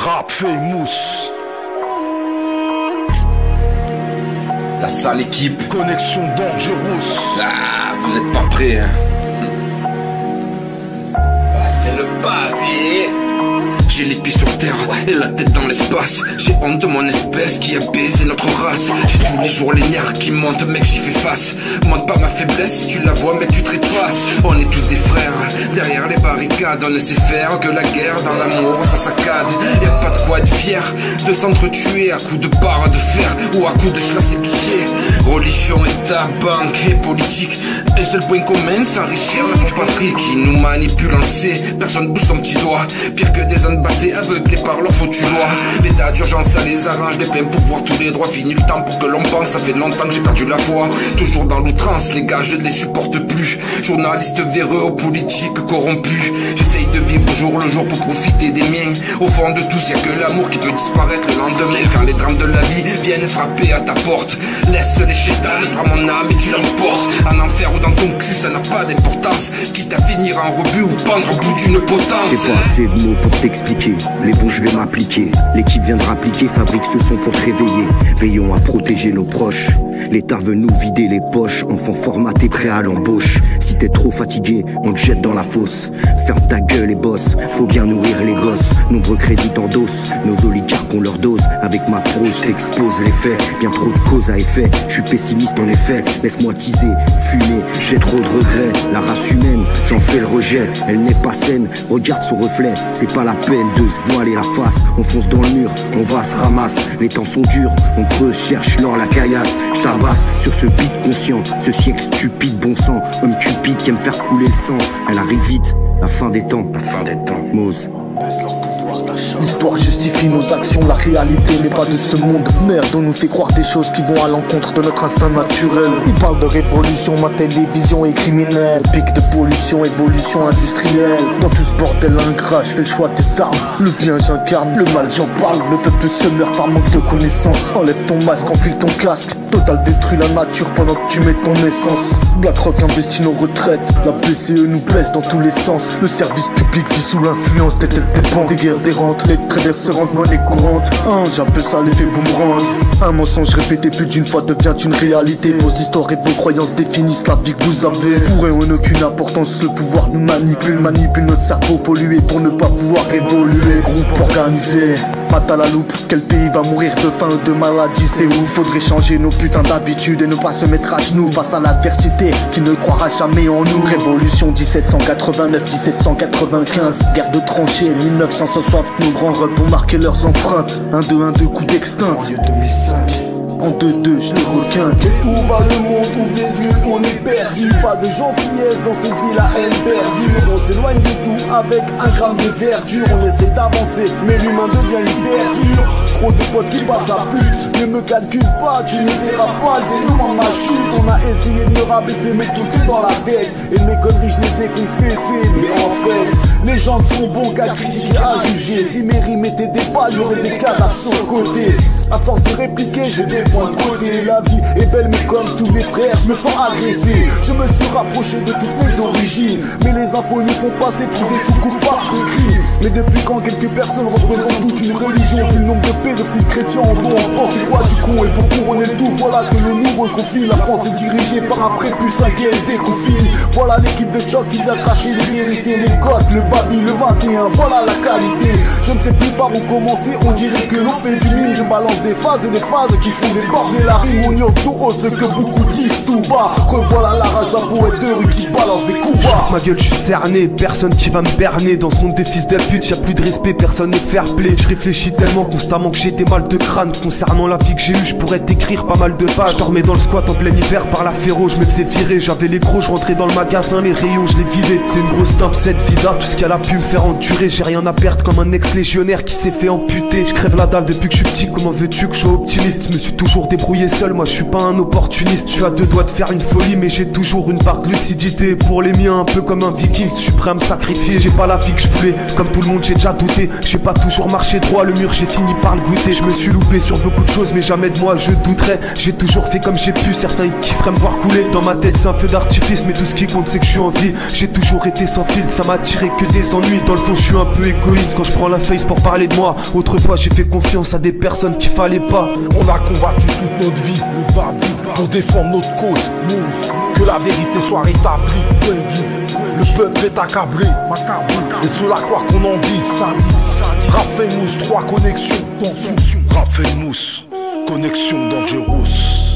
Rap Famous. La sale équipe. Connexion Dangerous. Ah, vous êtes pas prêts, hein. Ah, c'est le papier. J'ai les pieds sur terre et la tête dans l'espace. J'ai honte de mon espèce qui a baisé notre race. J'ai tous les jours les nerfs qui montent, mec, j'y fais face. Montre pas ma faiblesse, si tu la vois, mec, tu trépasses. On est tous des frères, derrière les barricades. On ne sait faire que la guerre, dans l'amour, ça saccade. Y'a pas de quoi être fier de s'entretuer à coups de barre de fer ou à coups de schlass épicé. Religion, état, banque et politique. Un seul point commun, s'enrichir, la bouche pas fric. Qui nous manipule, on le sait, personne bouge son petit doigt. Pire que des ânes battés, aveuglés par leur foutu loi. L'état d'urgence, ça les arrange, des pleins pouvoirs, tous les droits. Fini le temps pour que l'on pense, ça fait longtemps que j'ai perdu la foi. Toujours dans l'outrance, les gars, je ne les supporte plus. Journalistes véreux aux politiques corrompus. J'essaye de vivre jour le jour pour profiter des miens. Au fond de tous, y'a que l'amour qui peut disparaître le lendemain. Quand les drames de la vie viennent frapper à ta porte, laisse les chétans, prends mon âme et tu l'emportes. En enfer ou dans ton cul, ça n'a pas d'importance. Quitte à finir en rebut ou pendre au bout d'une potence. J'ai pas assez de mots pour t'expliquer. Les bons, je vais m'appliquer. L'équipe vient de rappliquer, fabrique ce son pour te réveiller. Veillons à protéger nos proches. L'État veut nous vider les poches. Enfant formaté, prêt à l'embauche. Si t'es trop fatigué, on te jette dans la fosse. Ferme ta gueule et bosse, faut bien nourrir les gosses. Nombreux crédits t'endossent, nos oligarques ont leur dose. Avec ma prose, j't'expose les faits. Bien trop de cause à effet, je suis pessimiste en effet. Laisse-moi teaser, fumer, j'ai trop de regrets. La race humaine, j'en fais le rejet. Elle n'est pas saine, regarde son reflet. C'est pas la peine de se voiler la face. On fonce dans le mur, on va se ramasse. Les temps sont durs, on creuse, cherche l'or, la caillasse. J'tabasse sur ce beat conscient, ce siècle stupide, bon sang. Homme cupide qui aime faire couler le sang. Elle arrive vite, la fin des temps. La fin des temps. Mose. L'histoire justifie nos actions, la réalité n'est pas de ce monde. Merde, on nous fait croire des choses qui vont à l'encontre de notre instinct naturel. Ils parlent de révolution, ma télévision est criminelle. Pic de pollution, évolution industrielle. Dans tout ce bordel ingrat, je fais le choix des armes. Le bien j'incarne, le mal j'en parle. Le peuple se meurt par manque de connaissances. Enlève ton masque, enfile ton casque. Total détruit la nature pendant que tu mets ton essence. BlackRock investit nos retraites. La BCE nous baisse dans tous les sens. Le service public vit sous l'influence des têtes des banques. Des guerres dérantes, les traders se rendent monnaie courante. J'appelle ça l'effet boomerang. Un mensonge répété plus d'une fois devient une réalité. Vos histoires et vos croyances définissent la vie que vous avez. Pour eux on n'a aucune importance, le pouvoir nous manipule. Manipule notre cerveau pollué pour ne pas pouvoir évoluer. Groupe organisé, patte à la loupe. Quel pays va mourir de faim ou de maladie? C'est où? Faudrait changer nos putains d'habitudes et ne pas se mettre à genoux face à l'adversité qui ne croira jamais en nous. Révolution 1789-1795, guerre de tranchées 1960. Nos grands rebelles ont marqué leurs empreintes. 1-2-1-2 coup d'extinct. En 2-2, je te requinque. Où va le monde? Ouvre les yeux, on est perdu. Pas de gentillesse dans cette vie, la haine perdue. On s'éloigne de tout avec un gramme de verdure. On essaie d'avancer, mais l'humain devient hyper dur. Trop de potes qui passent à pute. Ne me calcule pas, tu ne verras pas le dénouement de ma chute. On a essayé de me rabaisser, mais tout est dans la tête. Et mes conneries, je les ai confessées. Mais en fait, les gens ne sont bons qu'à critiquer, à juger. Si mes rimes étaient des balles, il y aurait des cadavres sur le côté. À force de répliquer, j'ai des points de côté. La vie est belle, mais comme tous mes frères, je me sens agressé. Je me suis rapproché de toutes mes origines, mais les infos nous font passer pour des fous coupables de crimes. Mais depuis quand quelques personnes représentent toute une religion? Vu le nombre de pédophiles chrétiens en dos en temps, c'est quoi du con? Et pour couronner le tout, voilà que le nouveau conflit. La France est dirigée par un prépuce, un guerre déconfine. Voilà l'équipe de choc qui vient cacher les vérités, les cotes, le babi, le 21, voilà la qualité. Je ne sais plus par où commencer, on dirait que l'on fait du mime. Je balance des phases et des phases qui font des bordels. La rime, on hurle tout haut, ce que beaucoup disent tout bas. Revoilà la rage d'un poète de rue qui balance des coups bas. Ma gueule, je suis cerné, personne qui va me berner. Dans ce monde des fils de pute, y'a plus de respect, personne n'est fair play. Je réfléchis tellement constamment que j'ai des mal de crâne. Concernant la vie que j'ai eue, je pourrais t'écrire pas mal de pages. Je dormais dans le squat en plein hiver par la féro, je me faisais virer. J'avais les crocs, je rentrais dans le magasin, les rayons, je les vidais. C'est une grosse timpe cette vida, tout ce qu'elle a pu me faire endurer. J'ai rien à perdre comme un ex-légionnaire qui s'est fait amputer. Je crève la dalle depuis que je suis petit, comment veux-tu que je sois optimiste? Je me suis toujours débrouillé seul, moi je suis pas un opportuniste. Je suis à deux doigts de faire une folie, mais j'ai toujours une part de lucidité. Pour les miens un peu peu comme un viking, je suis prêt à me sacrifier. J'ai pas la vie que je voulais, comme tout le monde j'ai déjà douté. J'ai pas toujours marché droit, le mur j'ai fini par le goûter. Je me suis loupé sur beaucoup de choses mais jamais de moi je douterais. J'ai toujours fait comme j'ai pu, certains ils kifferaient me voir couler. Dans ma tête c'est un feu d'artifice mais tout ce qui compte c'est que je suis en vie. J'ai toujours été sans filtre, ça m'a tiré que des ennuis. Dans le fond je suis un peu égoïste quand je prends la face pour parler de moi. Autrefois j'ai fait confiance à des personnes qu'il fallait pas. On a combattu toute notre vie pour défendre notre cause, que la vérité soit rétablie. Le peuple est accablé, et cela quoi qu'on en dise. Rap Famous, 3 connexions. Rap Famous, connexion Dangerous.